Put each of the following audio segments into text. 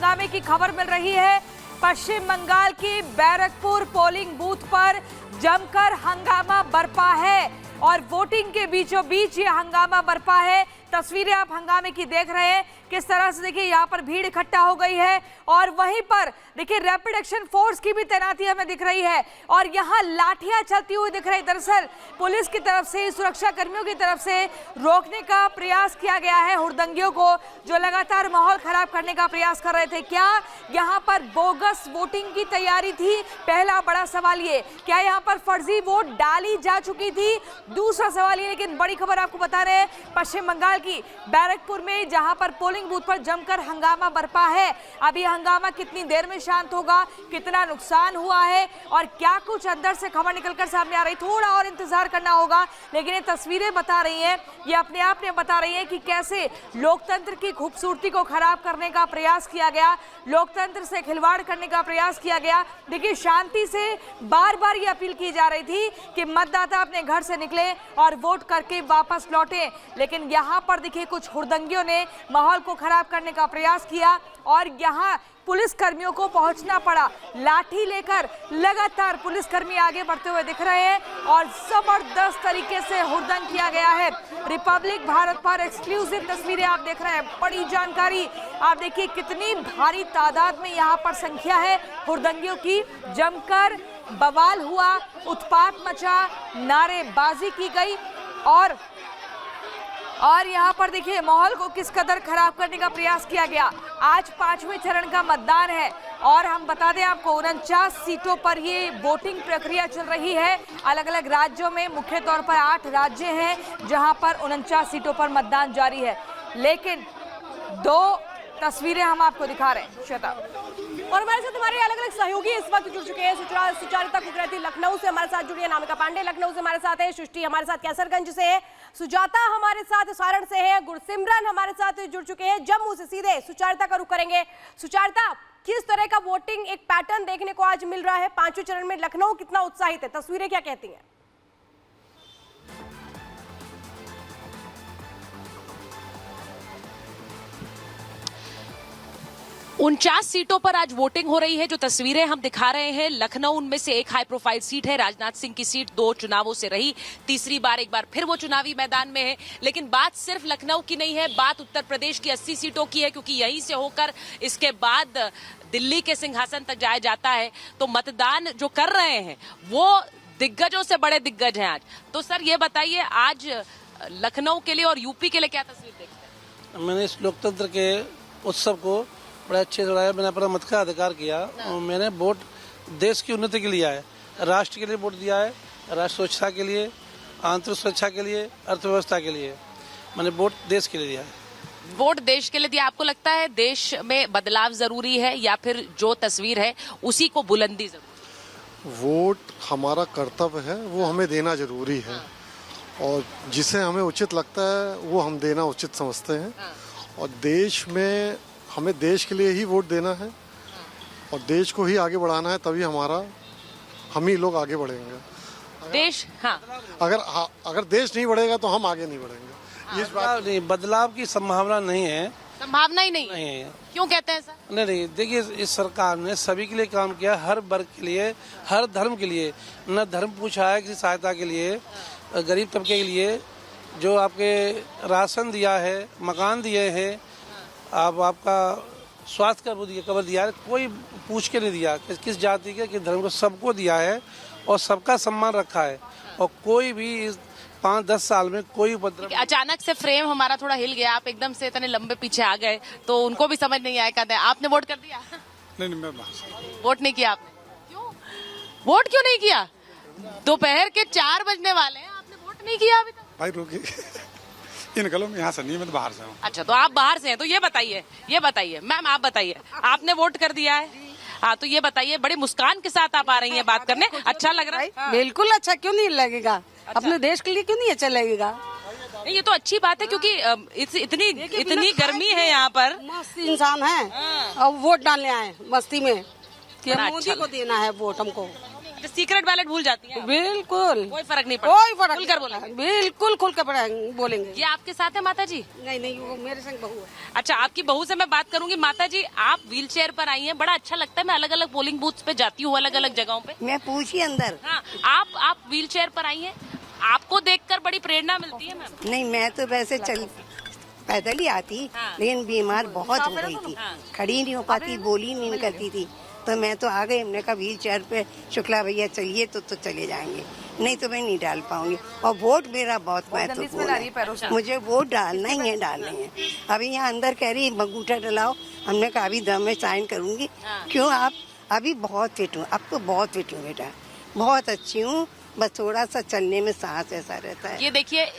हंगामे की खबर मिल रही है। पश्चिम बंगाल की बैरकपुर पोलिंग बूथ पर जमकर हंगामा बरपा है और वोटिंग के बीचों बीच ये हंगामा बरपा है। तस्वीरें आप हंगामे की देख रहे हैं, किस तरह से देखिए यहाँ पर भीड़ इकट्ठा हो गई है और वहीं पर देखिए रैपिड एक्शन फोर्स की भी तैनाती हमें दिख रही है और यहाँ लाठियां चलती हुई दिख रही। दरअसल पुलिस की तरफ से, सुरक्षा कर्मियों की तरफ से रोकने का प्रयास किया गया है हुड़दंगियों को, जो लगातार माहौल खराब करने का प्रयास कर रहे थे। क्या यहाँ पर बोगस वोटिंग की तैयारी थी? पहला बड़ा सवाल ये, क्या यहाँ पर फर्जी वोट डाली जा चुकी थी? दूसरा सवाल ये, लेकिन बड़ी खबर आपको बता रहे हैं पश्चिम बंगाल की बैरकपुर में, जहां पर पोलिंग बूथ पर जमकर हंगामा बरपा है। अब ये हंगामा कितनी देर में शांत होगा, कितना नुकसान हुआ है और क्या कुछ अंदर से खबर निकलकर सामने आ रही, थोड़ा और इंतजार करना होगा। लेकिन ये तस्वीरें बता रही हैं, ये अपने आप में बता रही हैं कि कैसे लोकतंत्र की खूबसूरती को खराब करने का प्रयास किया गया, लोकतंत्र से खिलवाड़ करने का प्रयास किया गया। देखिए शांति से बार बार ये अपील की जा रही थी कि मतदाता अपने घर से निकले और वोट करके वापस लौटे, लेकिन यहाँ पर देखिए कुछ हुड़दंगियों ने माहौल को खराब करने का प्रयास किया और यहाँ पुलिस कर्मियों को पहुंचना पड़ा। लाठी लेकर लगातार पुलिसकर्मी आगे बढ़ते हुए दिख रहे हैं और जबरदस्त तरीके से हुड़दंग किया गया है। रिपब्लिक भारत पर एक्सक्लूसिव तस्वीरें आप देख रहे हैं, बड़ी जानकारी। आप देखिए कितनी भारी तादाद में यहाँ पर संख्या है हुड़दंगियों की। जमकर बवाल हुआ, उत्पात मचा, नारेबाजी की गई और यहाँ पर देखिए माहौल को किस कदर खराब करने का प्रयास किया गया। आज 5वें चरण का मतदान है और हम बता दें आपको 49 सीटों पर ये वोटिंग प्रक्रिया चल रही है। अलग अलग राज्यों में मुख्य तौर पर 8 राज्य हैं जहां पर 49 सीटों पर मतदान जारी है। लेकिन 2 तस्वीरें हम आपको दिखा रहे हैं श्वेता, और हमारे साथ हमारे अलग अलग सहयोगी इस वक्त जुड़ चुके हैं। सुचारिता कुकरेती लखनऊ से हमारे साथ जुड़ी है, नामिका पांडे लखनऊ से हमारे साथ है, सृष्टि हमारे साथ कैसरगंज से है, सुजाता हमारे साथ सारण से है, गुरसिमरन हमारे साथ जुड़ चुके हैं जम्मू से। सीधे सुचारिता का रुख करेंगे। सुचारिता, किस तरह का वोटिंग एक पैटर्न देखने को आज मिल रहा है 5वें चरण में? लखनऊ कितना उत्साहित है, तस्वीरें क्या कहती हैं? 49 सीटों पर आज वोटिंग हो रही है। जो तस्वीरें हम दिखा रहे हैं, लखनऊ उनमें से एक हाई प्रोफाइल सीट है। राजनाथ सिंह की सीट 2 चुनावों से रही, तीसरी बार एक बार फिर वो चुनावी मैदान में है। लेकिन बात सिर्फ लखनऊ की नहीं है, बात उत्तर प्रदेश की 80 सीटों की है, क्योंकि यहीं से होकर इसके बाद दिल्ली के सिंहासन तक जाया जाता है। तो मतदान जो कर रहे हैं वो दिग्गजों से बड़े दिग्गज हैं आज। तो सर ये बताइए, आज लखनऊ के लिए और यूपी के लिए क्या तस्वीर देखते हैं? मैंने इस लोकतंत्र के उत्सव को बड़ा अच्छे से उड़ाया। मैंने अपना मत का अधिकार किया और मैंने वोट देश की उन्नति के लिए है, राष्ट्र के लिए वोट दिया है, राष्ट्र सुरक्षा के लिए, आंतरिक सुरक्षा के लिए, अर्थव्यवस्था के लिए। मैंने वोट देश के लिए दिया है। वोट देश के लिए दिया। आपको लगता है देश में बदलाव जरूरी है या फिर जो तस्वीर है उसी को बुलंदी जरूरी? वोट हमारा कर्तव्य है, वो हमें देना जरूरी है और जिसे हमें उचित लगता है वो हम देना उचित समझते हैं। और देश में हमें देश के लिए ही वोट देना है और देश को ही आगे बढ़ाना है, तभी हम ही लोग आगे बढ़ेंगे। देश अगर देश नहीं बढ़ेगा तो हम आगे नहीं बढ़ेंगे। इस बात नहीं, बदलाव की संभावना नहीं है। संभावना ही नहीं है। क्यों कहते हैं सर? नहीं, देखिए इस सरकार ने सभी के लिए काम किया, हर वर्ग के लिए, हर धर्म के लिए। न धर्म पूछा है किसी सहायता के लिए, गरीब तबके के लिए जो आपके राशन दिया है, मकान दिए हैं, आपका स्वास्थ्य का कवर दिया है, कोई पूछ के नहीं दिया किस जाति के, किस धर्म को, सबको दिया है और सबका सम्मान रखा है। और कोई भी इस 5-10 साल में कोई उपद्रव। अचानक से फ्रेम हमारा थोड़ा हिल गया, आप एकदम से इतने लंबे पीछे आ गए तो उनको भी समझ नहीं आया। कहते हैं आपने वोट कर दिया? नहीं, मैं वोट नहीं किया आपने? क्यों वोट क्यों नहीं किया? दोपहर के 4 बजने वाले हैं, आपने वोट नहीं किया अभी तक? भाई रुकिए, इन गलों में यहाँ से नहीं, मैं तो बाहर से हूँ। अच्छा, तो आप बाहर से हैं, तो ये बताइए मैम, आप बताइए, आपने वोट कर दिया है? हाँ, तो ये बताइए, बड़ी मुस्कान के साथ आप आ रही हैं बात करने, अच्छा लग रहा है? हाँ। बिल्कुल अच्छा, क्यों नहीं लगेगा? अच्छा। अपने देश के लिए क्यों नहीं अच्छा लगेगा? ये तो अच्छी बात है, क्योंकि इतनी गर्मी है यहाँ पर। मस्त इंसान है और वोट डालने आए मस्ती में कि मोदी को देना है वोट हमको। अच्छा, सीक्रेट बैलेट भूल जाती हैं आप? बिल्कुल कोई फर्क नहीं पड़ता, कोई फर्क खुलकर नहीं बोलेंगे। पड़ता। बिल्कुल खुल कर बोलेंगे। ये आपके साथ है माता जी? नहीं नहीं, वो मेरे संग बहू है। अच्छा, आपकी बहू से मैं बात करूंगी। माता जी, आप व्हील चेयर पर आई हैं, बड़ा अच्छा लगता है। मैं अलग अलग पोलिंग बूथ पे जाती हूँ, अलग अलग जगहों पे। मैं पूछी अंदर। हाँ, आप व्हील चेयर पर आई हैं, आपको देखकर बड़ी प्रेरणा मिलती है मैम? नहीं, मैं तो वैसे पैदल ही आती, हाँ। लेकिन बीमार बहुत हो गई थी, हाँ। खड़ी नहीं हो पाती, बोली नहीं करती थी, तो मैं तो आ गई। हमने कहा व्हील चेयर पे शुक्ला भैया चलिए तो चले जाएंगे, नहीं तो मैं नहीं डाल पाऊंगी। और वोट मेरा बहुत महत्वपूर्ण है, मुझे वोट डालना ही है, डालना है। अभी यहाँ अंदर कह रही अंगूठा डलाओ, हमने कहा अभी दम में साइन करूंगी। क्यों? आप अभी बहुत फिट हूँ, अब तो बहुत फिट हूँ बेटा, बहुत अच्छी हूँ, बस थोड़ा सा चलने में सांस ऐसा रहता है। ये देखिए,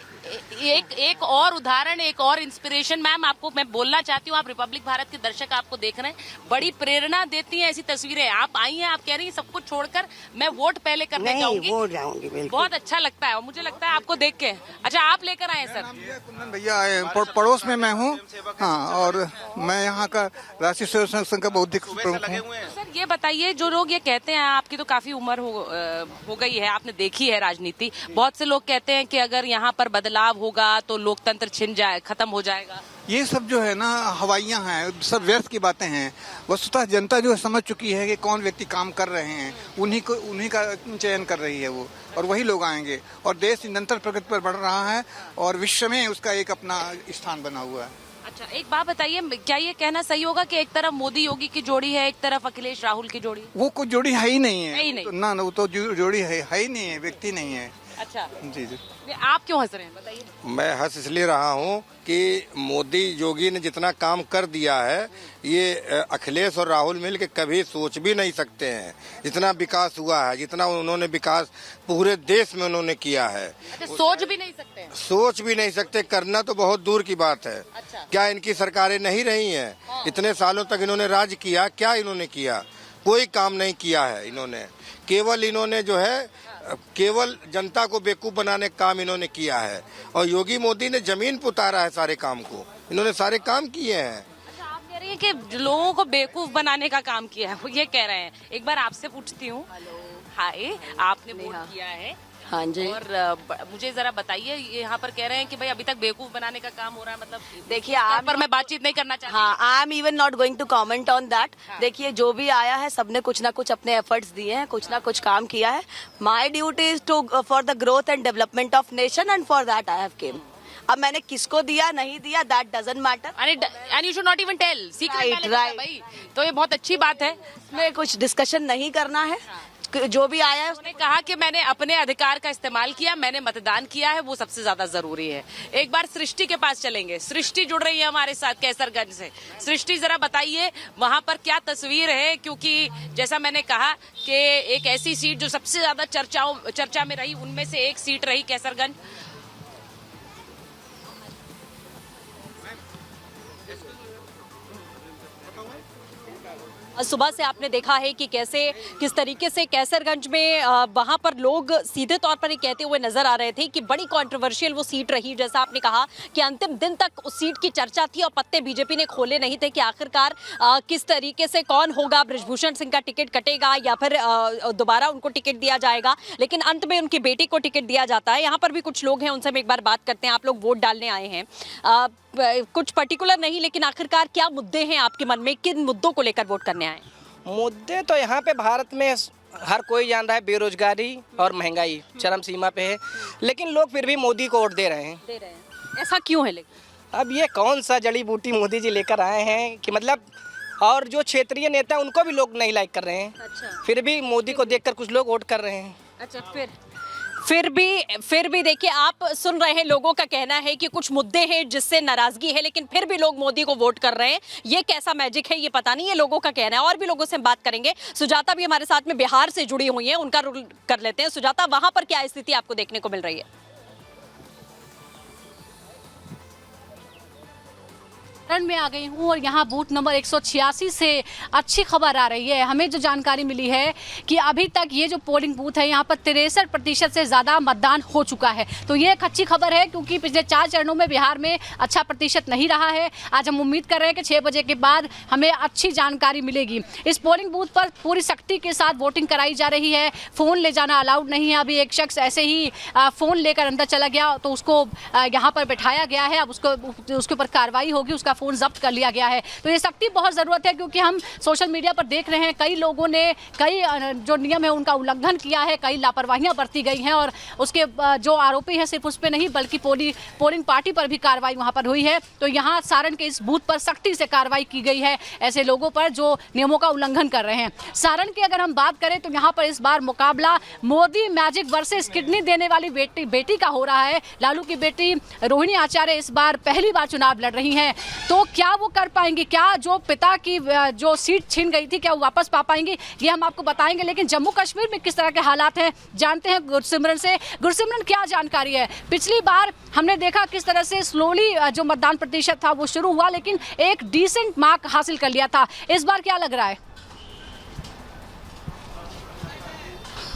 एक और उदाहरण, एक और इंस्पिरेशन मैम आपको मैं बोलना चाहती हूँ। आप रिपब्लिक भारत के दर्शक आपको देख रहे हैं, बड़ी प्रेरणा देती हैं ऐसी तस्वीरें। आप आई हैं, आप कह रही हैं सब कुछ छोड़कर मैं वोट पहले करने नहीं, जाऊंगी। वोट जाऊंगी बिल्कुल। बहुत अच्छा लगता है और मुझे लगता है आपको देख के। अच्छा, आप लेकर आए सर? कुंदन भैया आए हैं, पड़ोस में मैं हूँ। हाँ, और मैं यहाँ का राष्ट्रीय स्वयं संघ का बौद्धिक प्रमुख हूँ। सर ये बताइए, जो लोग ये कहते हैं, आपकी तो काफी उम्र हो गई है, आपने देखी है राजनीति, बहुत से लोग कहते हैं कि अगर यहाँ पर बदलाव होगा तो लोकतंत्र खत्म हो जाएगा। ये सब जो है ना हवाइयाँ हैं, सब व्यर्थ की बातें हैं। वस्तुतः जनता जो है समझ चुकी है कि कौन व्यक्ति काम कर रहे हैं, उन्हीं का चयन कर रही है वो, और वही लोग आएंगे। और देश निरंतर प्रगति पर बढ़ रहा है और विश्व में उसका एक अपना स्थान बना हुआ है। अच्छा, एक बात बताइए, क्या ये कहना सही होगा कि एक तरफ मोदी योगी की जोड़ी है, एक तरफ अखिलेश राहुल की जोड़ी? वो कोई जोड़ी है ही नहीं है, है ही नहीं। तो ना वो तो जोड़ी है ही नहीं है, व्यक्ति नहीं है। अच्छा जी जी। आप क्यों हंस रहे हैं, बताइए? मैं हंस इसलिए रहा हूँ कि मोदी योगी ने जितना काम कर दिया है, ये अखिलेश और राहुल मिल के कभी सोच भी नहीं सकते हैं। जितना विकास हुआ है, जितना उन्होंने विकास पूरे देश में उन्होंने किया है, अच्छा, सोच भी नहीं सकते हैं? सोच भी नहीं सकते, करना तो बहुत दूर की बात है। अच्छा। क्या इनकी सरकारें नहीं रही हैं? हाँ। इतने सालों तक इन्होंने राज किया, क्या इन्होंने किया? कोई काम नहीं किया है इन्होंने। केवल इन्होंने जो है केवल जनता को बेवकूफ बनाने का काम इन्होंने किया है, और योगी मोदी ने जमीन पर उतारा है सारे काम को। इन्होंने सारे काम किए हैं। अच्छा, आप कह रही हैं कि लोगों को बेवकूफ बनाने का काम किया है, वो ये कह रहे हैं। एक बार आपसे पूछती हूँ। हाय, आपने वोट किया है? हाँ जी। और मुझे जरा बताइए, ये यहाँ पर कह रहे हैं कि भाई अभी तक बेवकूफ बनाने का काम हो रहा है, मतलब देखिए, इस आप पर मैं बातचीत नहीं करना चाहती। हाँ, I am even not going to comment on that. देखिए, जो भी आया है सबने कुछ ना कुछ अपने एफर्ट्स दिए हैं, कुछ ना कुछ काम किया है। My duty is to for the growth and development of nation, and for that I have came. अब मैंने किसको दिया नहीं दिया, that doesn't matter, and you should not even tell secret, right. भाई। तो ये बहुत अच्छी बात है, इसमें कुछ डिस्कशन नहीं करना है। जो भी आया है उसने कहा कि मैंने अपने अधिकार का इस्तेमाल किया, मैंने मतदान किया है, वो सबसे ज्यादा जरूरी है। एक बार सृष्टि के पास चलेंगे। सृष्टि जुड़ रही है हमारे साथ कैसरगंज से। सृष्टि, जरा बताइए वहां पर क्या तस्वीर है, क्योंकि जैसा मैंने कहा कि एक ऐसी सीट जो सबसे ज्यादा चर्चा में रही, उनमें से एक सीट रही कैसरगंज। सुबह से आपने देखा है कि किस तरीके से कैसरगंज में वहां पर लोग सीधे तौर पर ये कहते हुए नजर आ रहे थे कि बड़ी कंट्रोवर्शियल वो सीट रही। जैसा आपने कहा कि अंतिम दिन तक उस सीट की चर्चा थी और पत्ते बीजेपी ने खोले नहीं थे कि आखिरकार किस तरीके से कौन होगा, बृजभूषण सिंह का टिकट कटेगा या फिर दोबारा उनको टिकट दिया जाएगा। लेकिन अंत में उनकी बेटी को टिकट दिया जाता है। यहाँ पर भी कुछ लोग हैं, उनसे हम एक बार बात करते हैं। आप लोग वोट डालने आए हैं, कुछ पर्टिकुलर नहीं, लेकिन आखिरकार क्या मुद्दे हैं आपके मन में, किन मुद्दों को लेकर वोट करने आए? मुद्दे तो यहाँ पे भारत में हर कोई जान रहा है, बेरोजगारी और महंगाई चरम सीमा पे है, लेकिन लोग फिर भी मोदी को वोट दे रहे हैं। ऐसा क्यों है? लेकिन अब ये कौन सा जड़ी बूटी मोदी जी लेकर आए हैं कि मतलब, और जो क्षेत्रीय नेता हैं उनको भी लोग नहीं लाइक कर रहे हैं। अच्छा। फिर भी मोदी को देखकर कुछ लोग वोट कर रहे हैं। अच्छा, फिर भी देखिए, आप सुन रहे हैं, लोगों का कहना है कि कुछ मुद्दे हैं जिससे नाराजगी है, लेकिन फिर भी लोग मोदी को वोट कर रहे हैं। ये कैसा मैजिक है ये पता नहीं, ये लोगों का कहना है। और भी लोगों से हम बात करेंगे। सुजाता भी हमारे साथ में बिहार से जुड़ी हुई हैं, उनका रोल कर लेते हैं। सुजाता, वहां पर क्या स्थिति आपको देखने को मिल रही है? में आ गई हूँ और यहाँ बूथ नंबर 186 से अच्छी खबर आ रही है। हमें जो जानकारी मिली है कि अभी तक ये जो पोलिंग बूथ है यहाँ पर 63% से ज़्यादा मतदान हो चुका है। तो ये एक अच्छी खबर है क्योंकि पिछले 4 चरणों में बिहार में अच्छा प्रतिशत नहीं रहा है। आज हम उम्मीद कर रहे हैं कि 6 बजे के बाद हमें अच्छी जानकारी मिलेगी। इस पोलिंग बूथ पर पूरी सख्ती के साथ वोटिंग कराई जा रही है। फ़ोन ले जाना अलाउड नहीं है। अभी एक शख्स ऐसे ही फ़ोन लेकर अंदर चला गया तो उसको यहाँ पर बिठाया गया है। अब उसके ऊपर कार्रवाई होगी, उसका फ़ोन जब्त कर लिया गया है। तो ये सख्ती बहुत ज़रूरत है क्योंकि हम सोशल मीडिया पर देख रहे हैं कई लोगों ने कई जो नियम है उनका उल्लंघन किया है, कई लापरवाहियां बरती गई हैं और उसके जो आरोपी है सिर्फ उस पर नहीं बल्कि पोलिंग पार्टी पर भी कार्रवाई वहां पर हुई है। तो यहाँ सारण के इस बूथ पर सख्ती से कार्रवाई की गई है ऐसे लोगों पर जो नियमों का उल्लंघन कर रहे हैं। सारण की अगर हम बात करें तो यहाँ पर इस बार मुकाबला मोदी मैजिक वर्सेस किडनी देने वाली बेटी का हो रहा है। लालू की बेटी रोहिणी आचार्य इस बार पहली बार चुनाव लड़ रही हैं। तो क्या वो कर पाएंगी, क्या जो पिता की जो सीट छीन गई थी क्या वो वापस पा पाएंगी, ये हम आपको बताएंगे। लेकिन जम्मू कश्मीर में किस तरह के हालात हैं जानते हैं गुरसिमरन से। गुरसिमरन, क्या जानकारी है? पिछली बार हमने देखा किस तरह से स्लोली जो मतदान प्रतिशत था वो शुरू हुआ लेकिन एक डिसेंट मार्क हासिल कर लिया था। इस बार क्या लग रहा है?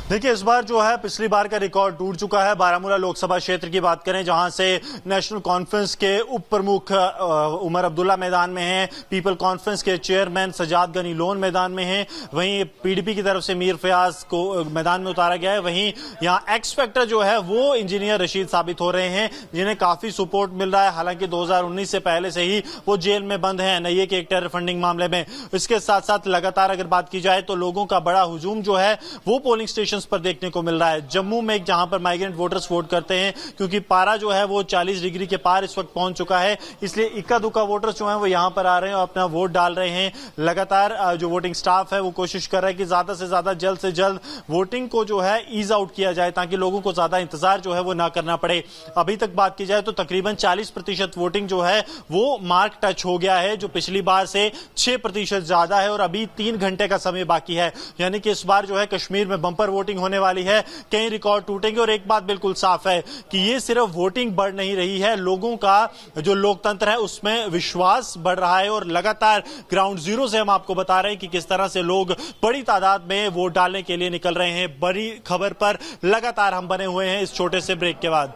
देखिए, इस बार जो है पिछली बार का रिकॉर्ड टूट चुका है। बारामूला लोकसभा क्षेत्र की बात करें जहां से नेशनल कॉन्फ्रेंस के उप प्रमुख उमर अब्दुल्ला मैदान में हैं, पीपल कॉन्फ्रेंस के चेयरमैन सजाद गनी लोन मैदान में हैं, वहीं पीडीपी की तरफ से मीर फयाज को मैदान में उतारा गया है। वहीं यहां एक्स फैक्टर जो है वो इंजीनियर रशीद साबित हो रहे हैं जिन्हें काफी सपोर्ट मिल रहा है। हालांकि 2019 से पहले से ही वो जेल में बंद हैं नये के एक टेरर फंडिंग मामले में। इसके साथ साथ लगातार अगर बात की जाए तो लोगों का बड़ा हुजूम जो है वो पोलिंग स्टेशन पर देखने को मिल रहा है। जम्मू में जहां पर माइग्रेंट वोटर्स वोट करते हैं क्योंकि पारा जो है वो 40 डिग्री के पार इस वक्त पहुंच चुका है, इसलिए इक्का दुक्का वोटर्स जो हैं वो यहां पर आ रहे हैं और अपना वोट डाल रहे हैं। लगातार जो वोटिंग स्टाफ है वो कोशिश कर रहा है कि ज्यादा से ज्यादा जल्द से जल्द वोटिंग को जो है ईज आउट किया जाए ताकि लोगों को ज्यादा इंतजार जो है वो ना करना पड़े। अभी तक बात की जाए तो तकरीबन 40% वोटिंग जो है वो मार्क टच हो गया है जो पिछली बार से 6% ज्यादा है और अभी 3 घंटे का समय बाकी है। यानी कि इस बार जो है कश्मीर में बंपर वोटिंग होने वाली है, कई रिकॉर्ड टूटेंगे। और एक बात बिल्कुल साफ है कि ये सिर्फ वोटिंग बढ़ नहीं रही है, लोगों का जो लोकतंत्र है उसमें विश्वास बढ़ रहा है और लगातार ग्राउंड जीरो से हम आपको बता रहे हैं कि किस तरह से लोग बड़ी तादाद में वोट डालने के लिए निकल रहे हैं। बड़ी खबर पर लगातार हम बने हुए हैं इस छोटे से ब्रेक के बाद।